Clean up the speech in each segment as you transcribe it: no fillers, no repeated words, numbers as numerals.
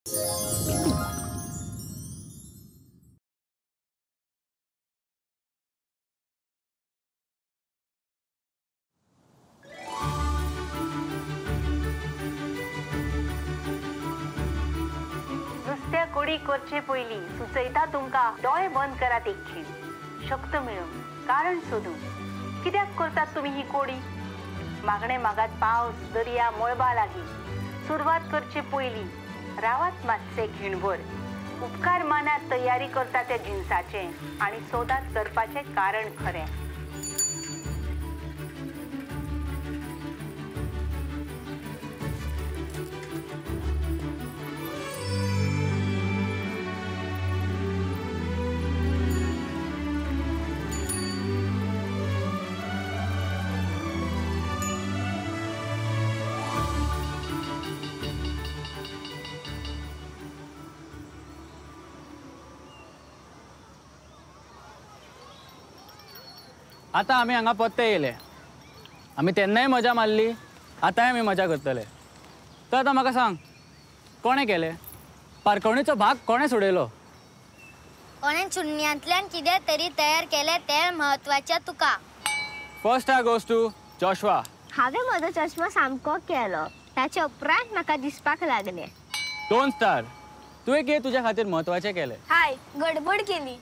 नुस्त्या कोडी करचे पयली सुचयता तुमका डोळे बंद करात एक खीण शक्त मिळून कारण सोदून कित्याक करतात तुम्ही ही कोडी मागणे मागात पावस दर्या मळबा लागी सुरवात करचे पयली रावात मातसे घिणभर उपकार मानात तयारी करता त्या जिन्साचे आणि सोदात करपाचे कारण खरें आता आम्ही हांगा पत्ते येयले आम्ही तेन्नाय मजा मारली आतांय आमी मजा करतले तर आता म्हाका सांग कोणे केले पारखणीचो भाग कोणे सोडयलो कोणे शून्यांतल्यान कितें तरी तयार केले ते महत्वाचे तुका first I goes to Joshua हांवें म्हजो चश्मा सामको केलो ताचे उपरांत म्हाका दिसपाक लागले 2 स्टार तुवें कितें तुज्या खातीर महत्वाचें केलें हाय गडबड केली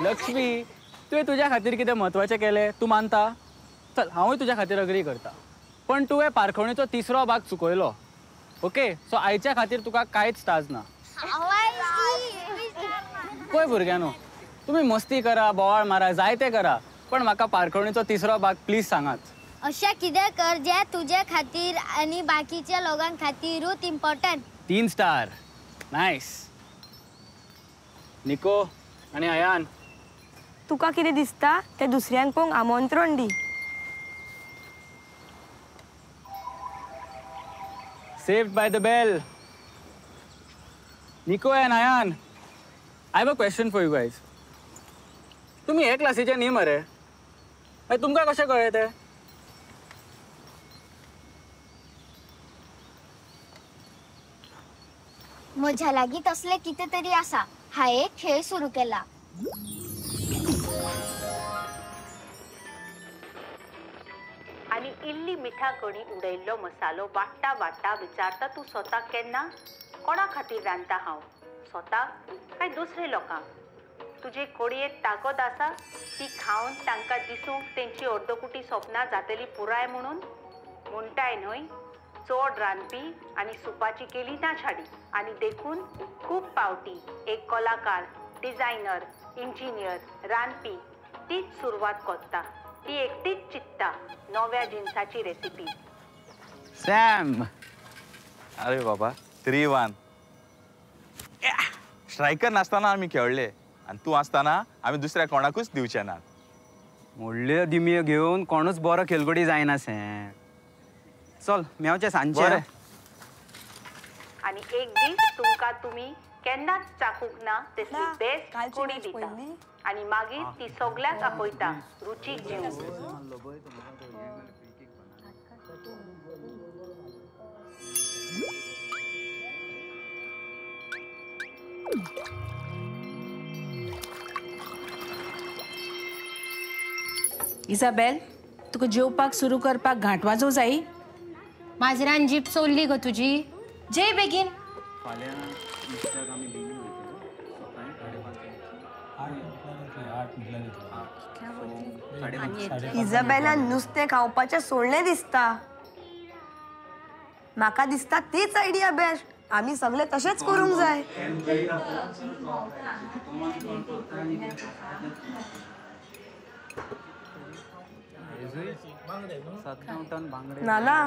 लक्ष्मी तुवें तुज्या खातीर कितें महत्वाचें केलें तूं मानता चल हांवूय तुज्या खातीर अग्री करता पण तुवें पारखणीचो 3रो भाग चुकयलो ओके सो आयच्या खातीर तुका कांयच स्टार्स ना पळय भुरग्यानो तुमी मस्ती करा बोवाळ मारा जायते करा पण म्हाका पारखणीचो 3रो भाग प्लीज सांगात अशें कितें कर जे तुजे खातीर आनी बाकीच्या लोकां खातीरूच इम्पॉर्टंट 3 स्टार नायस निको आनी अयान तुका कितें दिसता ते दुसऱ्यांक पळोवंक आमंत्रण दी Saved by the bell. Nico and Ayan, I have a question for you guys. तुम्ही हे क्लासीचे न्ही मरे तुमकां कशें कळ्ळें तें म्हज्या लागीं तसले कितें तरी आसा हांवें एक खेळ सुरू केला आणि इल्ली मिठा कणी उडयल्लो मसालो वाट्टा वाट्टा विचारता तू स्वता केन्ना कोणा खातीर रांदता हांव स्वताक काय दुसरे लोकांक तुजे कोडयेक ताकद आसा ती खावन तांकां दिसूंक तेंची अर्दकुटी स्वप्नां जातली पुराय म्हणून म्हणटाय न्हय चड रांदपी आनी सुपाची केली ना छाडी आनी देखून खूब पावटी एक कलाकार डिझायनर इंजिनियर रांदपी तीच सुरवात कोत्ता ती एकटीच चित्ता नव्या जिन्साची रेसिपी सॅम अरे बाबा 3-1 स्ट्रायकर नासतना आमी खेळले आणि तू आसतना आमी दुसऱ्या कोणाकूच दिवचे ना व्हडल्यो दिमयो घेवन कोणूच बरो खेळगडी जायना से चल मेवचे सांजचे आणि एक दीस तुमकां तुमी केन्नाच चाकूक ना तसली बेस्ट कोडी दिता आणि मागीर ती सगळ्याक आपयता रुचीक जेवून इसाबेल तुका जेवपाक सुरू करपाक घांट वाजोव जायी माजरान जीप सोडली गो तुजी जे बेगीन इजाबेलान नुस्तें खावपाचें सोडलें दिसता म्हाका दिसता तीच आयडिया बेस्ट आमी सगळे तशेंच करूंक जाय नाना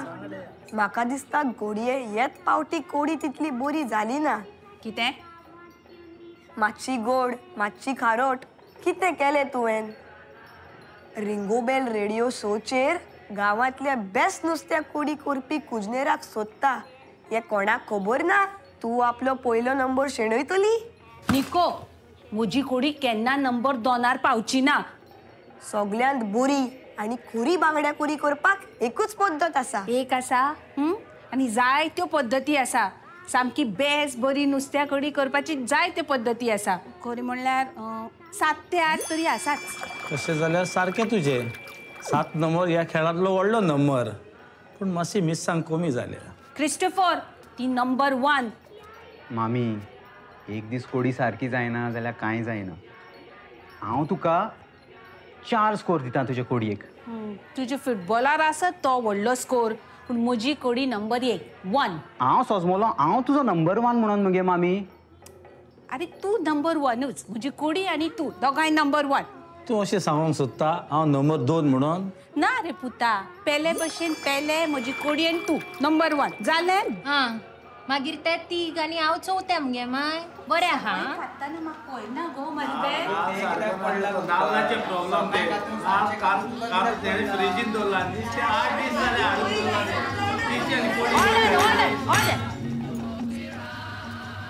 म्हाका दिसता घोडये येत पावटी कोडी तितली बरी जाली ना कितें मातशी गोड मातशी खारोट कितें केलें तुवें रिंगोबेल रेडिओ शोचेर गांवांतल्या बेस्ट नुस्त्या कोडी करपी कुजनेराक सोदता हे कोणाक खबर ना तूं आपलो पयलो नंबर शेणयतली निको म्हजी कोडी केन्ना नंबर 2 पावची ना सगळ्यांत बरी आनी खुरी बांगड्या कुरी करपाक एकूच पद्दत आसा एक आसा आनी जायत्यो पद्दती आसा सामकी बेस्ट बरी नुस्त्या कडी करपाची जायते पद्दती आसा खरी म्हणल्यार 7 ते 8 तरी आसाच. तशें जाल्यार सारकें तुजें 7 नंबर ह्या खेळांतलो व्हडलो नंबर पूण मातशी मिस्सांग कमी जाल्या. क्रिस्टोफर ती नंबर 1. मामी एक दीस कोडी सारकी जायना जाल्यार कांय जायना. हांव तुका 4 स्कोर दिता तुजे कोडयेक. तुजे फुटबॉलार आसत तो व्हडलो स्कोर पूण म्हजी कोडी नंबर 1. हांव सोजमोलो हांव तुजो नंबर 1 म्हणून मगे मामी. अरे तू नंबर 1च म्हजी कोडी आनी तू दोगांय नंबर 1. तूं अशें सांगूंक सोदता हांव नंबर 2 म्हणून? ना रे पुता पेले भशेन पेले म्हजी कोडी आनी तू नंबर 1 जालें. हां मागीर ते 3 आनी हांव 4थें मगे माय बरें आहा. आतां म्हाका पळयना गो म्हाजे नाल्लाचे प्रॉब्लेम ते फ्रिजीन दवरला नुस्तें 8 दीस जाले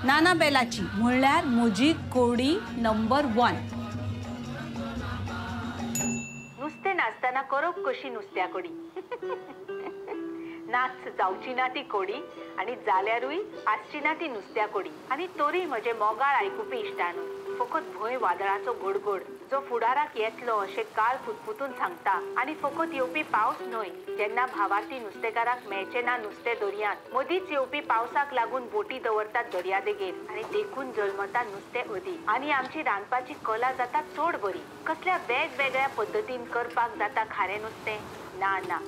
नाना बेलाची म्हणल्यार म्हजी कोडी नंबर 1. नुस्तें नासतना करप कशी नुस्त्या कोडी. नाच जावची ना ती कोडी आणि जाल्यारूय आसची ना ती नुस्त्या कोडी. आनी तोरी म्हजे मोगाळ आयकुपी इश्टान फकत भंय वादळाचो गोडगोड जो फुडाराक येतलो अशें काळ फुतफुतून सांगता. आनी फकत येवपी पावस न्हय जेन्ना भावार्थी नुस्तेकाराक मेळचे ना नुस्तें दर्यांत. मदींच येवपी पावसाक लागून बोटी दवरतात दर्यादेगेर आनी देखून जल्मता नुस्तें अदीक. आनी आमची रांदपाची कला जाता चड बरी. कसल्या वेगवेगळ्या पद्दतीन करपाक जाता खारें नुस्तें. ना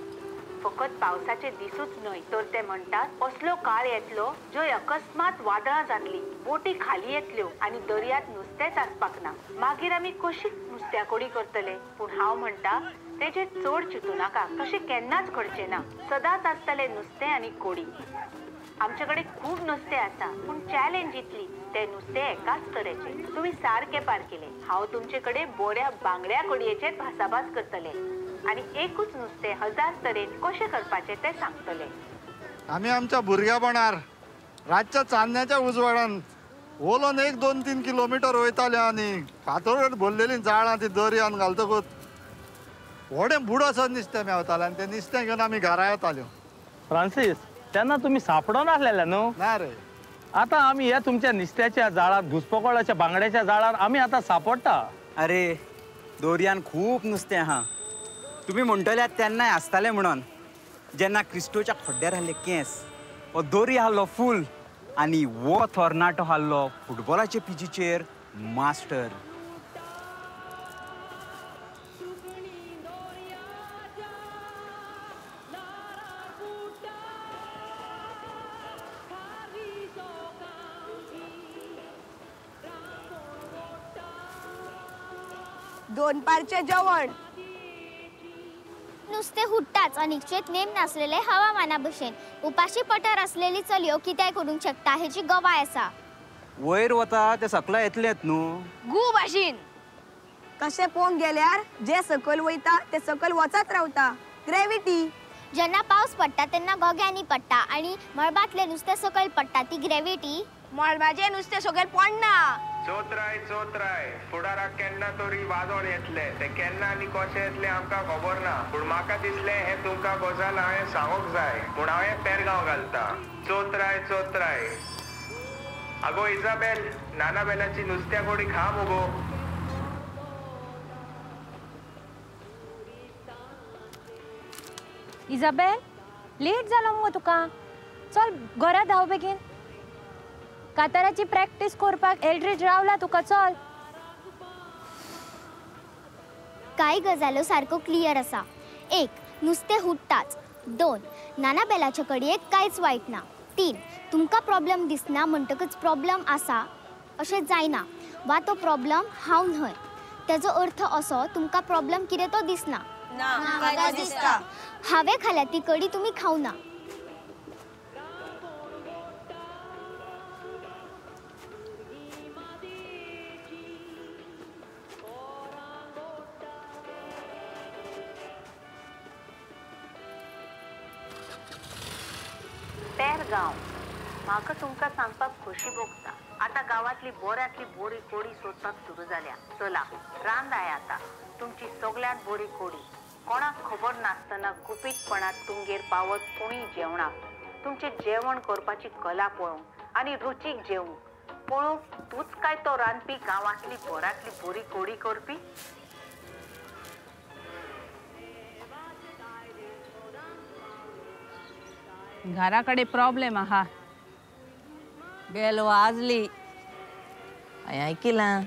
फकत पावसाचे दिसूच न्हय तर ते म्हणटात असलो काळ येतलो जंय अकस्मात वादळां जातली बोटी खाली येतल्यो आनी दर्यांत नुस्तेंच आसपाक ना. मागीर आमी कशी नुस्त्या कोडी करतले. पूण हांव म्हणटा तेजेर चड चिंतू नाका. तशें केन्नाच घडचें ना. सदांच आसतलें नुस्तें आनी कोडी. आमचे कडेन खूब नुस्तें आसा पूण चॅलेंज इतली ते नुस्तें एकाच तरेचे. तुमी सारकें पार केलें. हांव तुमचे कडेन बऱ्या बांगड्या कोडयेचेर भासाभास करतलें आनी एकूच नुस्तें 1000 तरेन कशें करपाचें तें सांगतलें. आमी आमच्या भुरगेपणार रातच्या चान्न्याच्या उजवाडान ओलोन 1-2-3 किलोमिटर वयताले आनी फातोर भरलेलीं झाडां ती दर्यान घालतकूच व्हडें बुडोसो नुस्तें मेवतालें आनी तें नुस्तें घेवन आमी घरा येताल्यो. फ्रांसीस तेन्ना तुमी सापडो नासलेले न्हू? ना रे. आतां आमी ह्या तुमच्या नुस्त्याच्या जाळार घुसपकळाच्या बांगड्याच्या जाळार आमी आतां सापडटा. अरे दर्यान खूब नुस्तें आहा. तुमी म्हणटले तेन्नाय आसताले म्हणून जेन्ना क्रिस्टोच्या खोड्ड्यार आहले केंस हो दर्या आहलो फूल आनी वो थोर्नाटो आहलो फुटबॉलाचे पिचीचेर मास्टर. दोन पारचे जेवण. नुस्तें हुट्टाच अनिश्चित नेम नासलेले हवामाना भशेन उपाशी पठार असलेली चलयो कितेंय करूंक शकता हेची गवाय आसा. वयर वता ते सकला येतलेत न्हू. गू भाशीन कशें पळोवंक गेल्यार जे सकयल वयता ते सकयल वचत रावता. ग्रेविटी. जेन्ना पावस पडटा तेन्ना गोग्यांनी पडटा आनी मळबांतलें नुस्तें सकयल पडटा ती ग्रेविटी. मळबाचें नुस्तें सकयल पडना. चोत्राय फुडाराक केन्ना तरी वादळ येतले. ते केन्ना आनी कशें येतले आमकां खबर ना पूण म्हाका दिसलें हें तुमकां गजाल हांवें सांगूंक जाय पूण हांवें पेरगांव घालता. चोत्राय आगो इजाबेल नाना बेलाची नुस्त्या कोडी खा मुगो. इजाबेल लेट जालो मगो तुका. चल घरा धांव बेगीन. काताराची प्रॅक्टीस करपाक एल्ड्रीज रावला तुका. चल. कांय गजाल्यो सारको क्लियर आसा. 1 नुस्तें हुट्टाच. 2 नाना बेलाचे कडयेक कांयच वायट ना. 3 तुमकां प्रॉब्लेम दिसना म्हणटकच प्रॉब्लेम आसा अशें जायना वा तो प्रॉब्लेम हांव न्हय. तेजो अर्थ असो तुमकां प्रॉब्लेम कितें तो दिसना. हांवें खाल्या ती कडी तुमी खावना. पेरगांव म्हाका तुमकां सांगपाक खोशी भोगता. आतां गांवांतली बऱ्यांतली बरी कोडी सोदपाक सुरू जाल्या. चला रांदाय आतां तुमची सगळ्यांत बरी कोडी. कोणाक खबर नासतना गुपीतपणांत तुमगेर पावत कोणीय जेवणाक तुमचें जेवण करपाची कला पळोवंक आणि रुचीक जेवूंक पळोवंक तूच काय तो रांदपी गांवांतली बरातली बरी कोडी करपी. घरा कडेन प्रॉब्लेम आहा. बेल वाजली. हांवें आयकिलां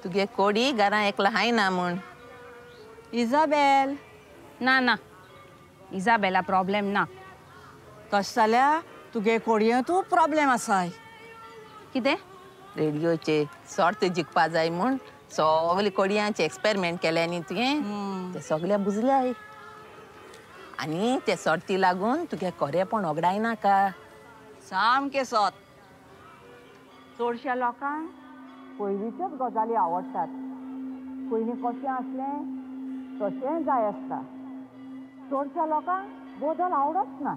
तुगे कोडी घरा एकला हायना म्हूण. इजाबेल ना ना इजाबेला प्रॉब्लेम ना. तशें जाल्यार तुगे कोडयेंतू प्रॉब्लेम आसाय. कितें? रेडिओचे सर्त जिखपा जाय म्हूण सगळे कोडयांचे एक्सपेरिमेंट केले न्ही तुवें ते सगळे बुजल्याय. आनी ते सर्ती लागून तुगे खरेपण वगडाय नाका. सामकें सत. चडश्या लोकांक पयलींच्योच गजाली आवडटात. पयलीं कशें आसलें तशें जाय आसता. चडश्या लोकांक बदल आवडच ना.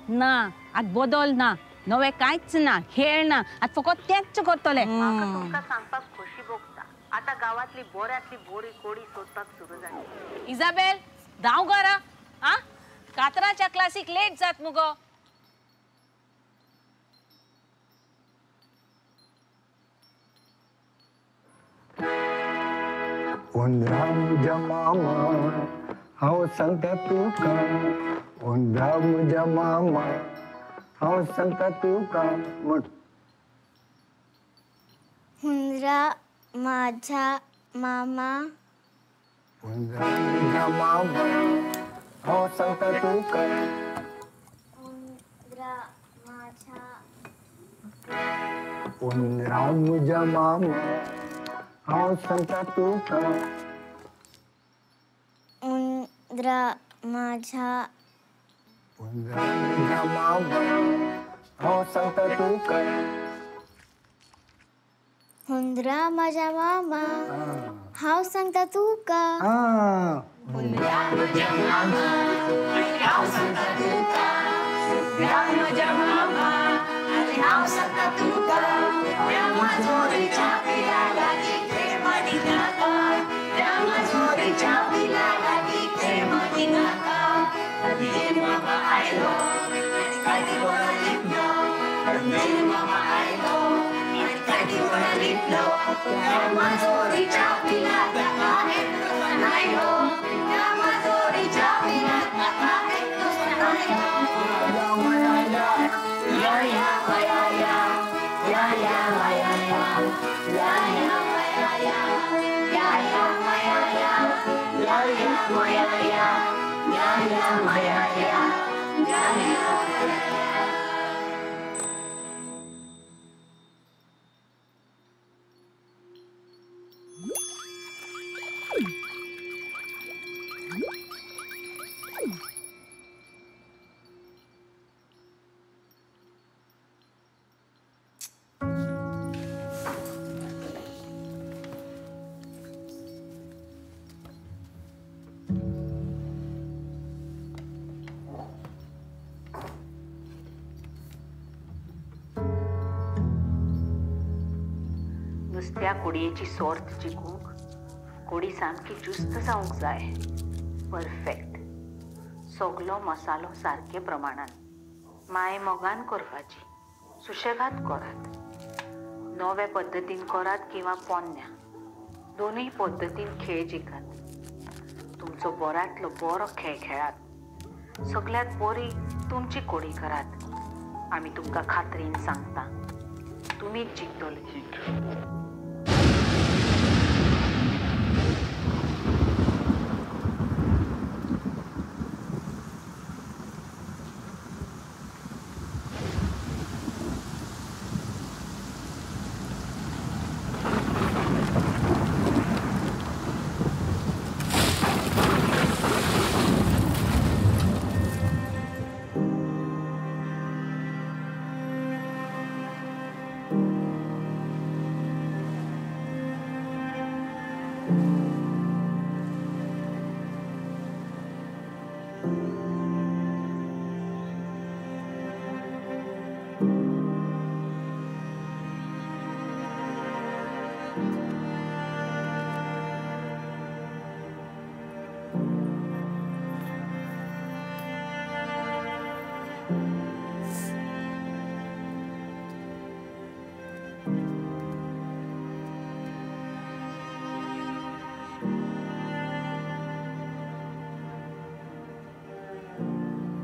ना आतां बदल ना, नवें कांयच ना, खेळ ना, आतां फकत तेंच करतले. म्हाका तुमकां सांगपाक खोशी भोगता. आतां गांवांतली बऱ्यांतली बरी कोडी सोदपाक सुरू जाली. इजाबेल धांव घरा. आ कातराच्या क्लासीक लेट जात मुगो. उंदरा म्हज्या मामा हांव सांगता तुका. उंदरा म्हज्या मामा हांव सांगता तुका म्हण. हुंदरा माझा मामा. उंदरा म्हज्या मामा हांव सांगता तुका. हुंदरा माझा. उंदरा म्हज्या मामा हांव सांगता तुका. उंदरा माझा. उंदरा म्हज्या मामा हांव सांगता तुका. हुंदरा माझा मामा हांव सांगता तुका. उंदरा म्हज्या मामा हांव सांगता तुका. उंदरा म्हज्या मामा हांव सांगता तुका. रामा जोरीच्या पिला लागीं प्रेम दिनाका. रामा जोरीच्या पिला लागीं प्रेम दिनाका. अंधेर मामा आयलो आनी काटी बोरा लिपलो. अंधेर मामा आयलो आनी काटी बोरा लिपलो. रामा जोरीच्या पिला ताका एकटो सनायलो. रामा जोरीच्या पिला ताका एकटो सनायलो. या या या या या या या या या या या या या या या या या या या. नुस्त्या कोडयेची सोर्त जिखूंक कोडी सामकी ज्युस्त जावंक जाय. परफेक्ट. सगलो मसालो सारके प्रमाणान माये मोगान करपाची. सुशेगाद करात. नवे पद्दतीन करात किंवा पोन्न्या दोनूय पद्दतीन खेळ जिखात. तुमचो बऱ्यांतलो बरो खेळ खेळात. सगळ्यात बरी तुमची कोडी करात. आमी तुमकां खात्रीन सांगता तुमीच जिखतले.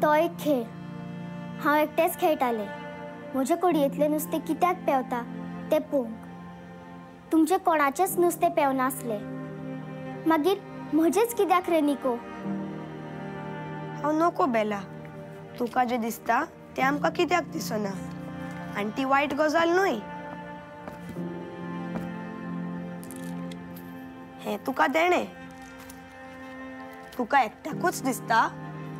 तो एक खेळ हांव एकटेच खेळटाले म्हजे कडयेंतलें नुस्तें कित्याक पेंवता तें पळोवंक तुमचें कोणाचेंच नुस्तें पेंवनासलें मागीर म्हजेंच कित्याक रे निको हांव नोको बेला तुका जें दिसता तें आमकां कित्याक दिसना आनी ती वायट गजाल न्हय हें तुका देणें तुका एकट्याकूच दिसता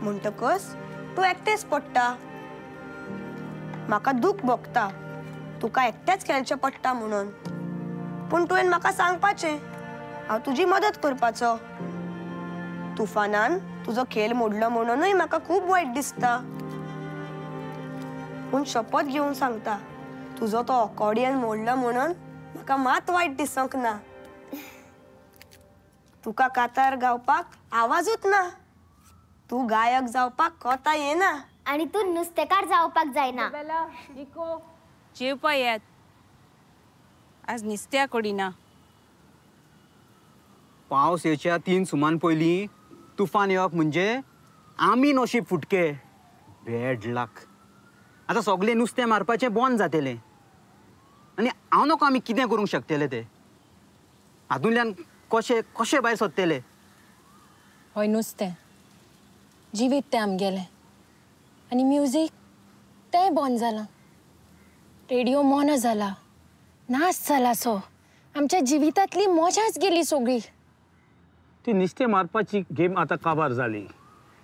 म्हणटकच तूं एकटेंच पडटा म्हाका दूख भोगता तुका एकटेंच खेळचें पडटा म्हणून पूण तुवें म्हाका सांगपाचें हांव तुजी मदत करपाचो तुफानान तुजो खेळ मोडलो म्हणूनय म्हाका खूब वायट दिसता पूण शपथ घेवन सांगता तुजो तो अकॉर्डियन मोडलो म्हणून म्हाका मात वायट दिसोंक ना तुका कातार गावपाक आवाजूच ना तूं गायक जावपाक कोता येना आनी तूं नुस्तेकार जावपाक जायना निको जेवपा येत आज नुस्त्या कडिना पावस येवच्या 3 सुमान पयलीं तुफान येवप म्हणजे आमी नशीब फुटके बॅड लक आतां सगळें नुस्तें मारपाचें बंद जातलें आनी हांव नोको आमी कितें करूंक शकतले ते हातूंतल्यान कशें भायर सरतले हय नुस्तें जिवीत तें आमगेलें आनी म्युजीक तेंय बंद जालां रेडिओ मोनो जाला नाच जाला सो आमच्या जिवितांतली मजाच गेली सगळी ती नुस्तें मारपाची गेम आतां काबार जाली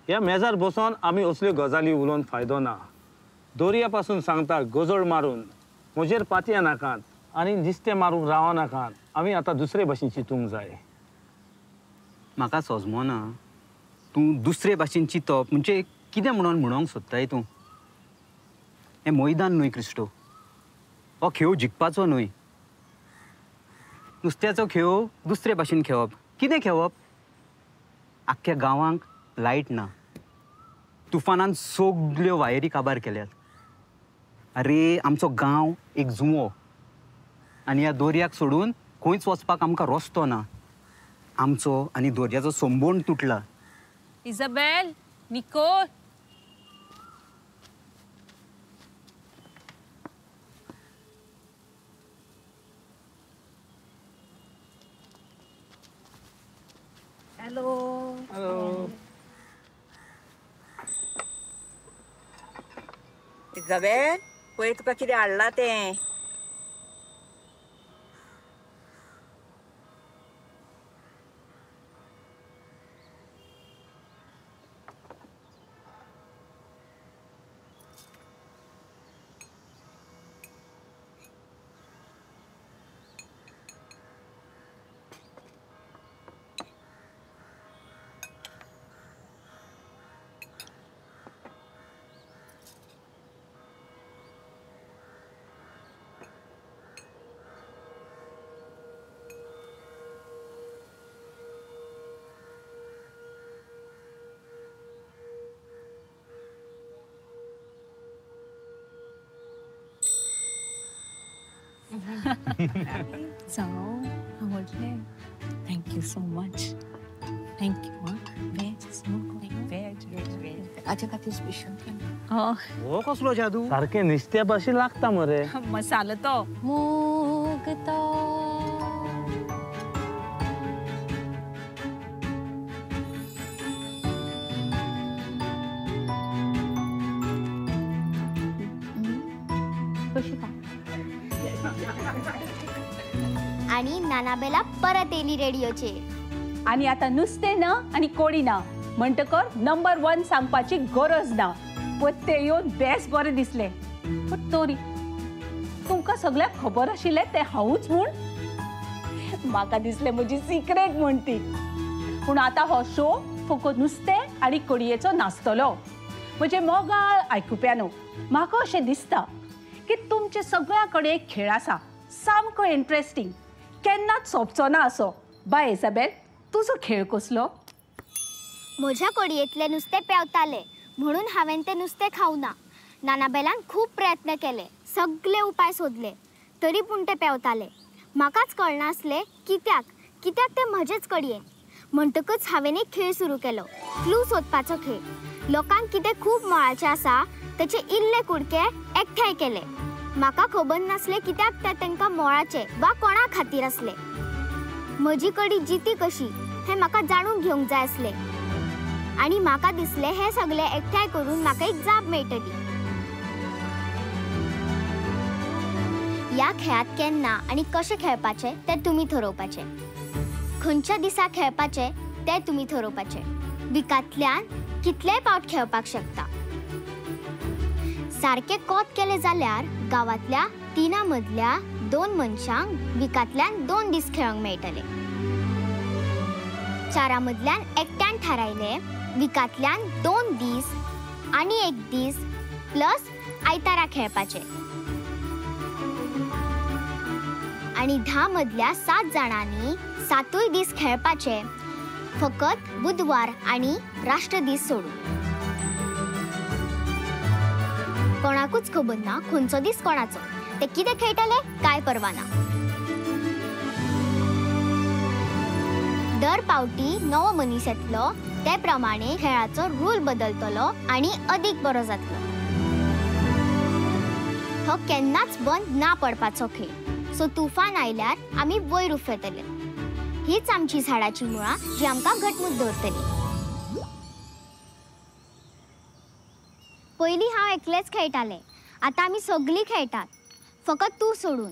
ह्या मेजार बसून आमी असल्यो गजाली उलोवन फायदो ना दोरया पासून सांगता गजळ मारून म्हजेर पातया नाकात आनी नुस्तें मारून रावो नाकात आमी आतां दुसरे भाशेन चिंतूंक जाय म्हाका सोजमोना तूं दुसरे भाशेन चिंतप म्हणजे कितें म्हणोंक सोदताय तूं हें मैदान न्हय क्रिस्टो हो खेळ जिखपाचो न्हय नुस्त्याचो खेळ दुसरे भाशेन खेळप कितें खेळप आख्ख्या गांवांक लायट ना तुफानान सगल्यो वायरी काबार केल्यात अरे आमचो गांव एक जुंवो आनी ह्या दोरयाक सोडून खंयच वचपाक आमकां रस्तो ना आमचो आनी दोरयाचो संबंद तुटला इजाबेल निको हॅलो हॅलो इजाबेल पळय तुका कितें हाडलां तें जाऊ आवडले थँक्यू सो मच थँक्यू हाचे खातीर स्पेशल हो कसलो जादू सारकें नुस्त्या भाशेन लागता मरे मसालो तो मूग तो आणि नानाबेला परत येली रेडिओचे आणि आता नुस्तें ना आणि कोडी ना म्हणटकर नंबर 1 सांगपाची गरज ना पत्ते येवन बेस्ट बरें दिसले पण तरी तुमकां सगळ्याक खबर आशिल्लें तें हांवूच म्हूण म्हाका दिसलें म्हजी सिक्रेट म्हण ती पूण आतां हो शो फकत नुस्तें आनी कडयेचो नासतलो म्हणजे मोगाळ आयकुप्यानो म्हाका अशें दिसता की तुमचे सगळ्या कडेन खेळ आसा सामको इंट्रेस्टिंग केन्नाच सोंपचो ना असो बाय इजाबेल तुजो खेळ कसलो म्हज्या कडयेंतलें नुस्तें पेंवतालें म्हणून हांवें तें नुस्तें खावना नानाबेलान खूब प्रयत्न केले सगळे उपाय सोदले तरी पूण तें पेंवतालें म्हाकाच कळनासलें कित्याक तें म्हजेच कडयेन म्हणटकच हांवें एक खेळ सुरू केलो क्लू सोदपाचो खेळ लोकांक कितें खूब मोळाचें आसा ताचे इल्ले कुडके एकठांय केले. म्हाका खबर नासले कित्याक ते तांकां मोळाचे वा कोणा खातीर आसले. म्हजी कडी जिती कशी हें म्हाका जाणून घेवंक जाय आसलें आनी म्हाका दिसलें हें सगळें एकठांय करून म्हाका एक जाप मेळटली. ह्या खेळांत केन्ना आनी कशें खेळपाचें तें तुमी थारोवपाचें. खंयच्या दिसा खेळपाचें तें तुमी थारोवपाचें. विकांतल्यान कितलेय फावट खेळपाक शकता. सारके कोत केले जाल्यार गांवांतल्या 3 मदल्या 2 मनशांक विकांतल्यान 2 दीस खेळूंक मेळटले. 4 मदल्यान एकट्यान थारायले विकांतल्यान 2 दीस आनी 1 दीस प्लस आयतारा खेळपाचे. आनी 10 मदल्या 7 जाणांनी 7 दीस खेळपाचे, फकत बुधवार आनी राष्ट्र दीस सोडून. कोणाकूच खबर ना खंयचो दीस कोणाचो. ते कितें खेळटले काय परवा ना. दर पावटी नवो मनीस येतलो ते प्रमाणे खेळाचो रूल बदलतलो आनी अदीक बरो जातलो. हो केन्नाच बंद ना पडपाचो खेळ. सो तुफान आयल्यार आमी वयर उफेतले. हीच आमची झाडाची मुळां जी आमकां घटमूट दवरतली. पयलीं हांव एकलेंच खेळटालें. आतां आमी सगळीं खेळटात, फकत तूं सोडून.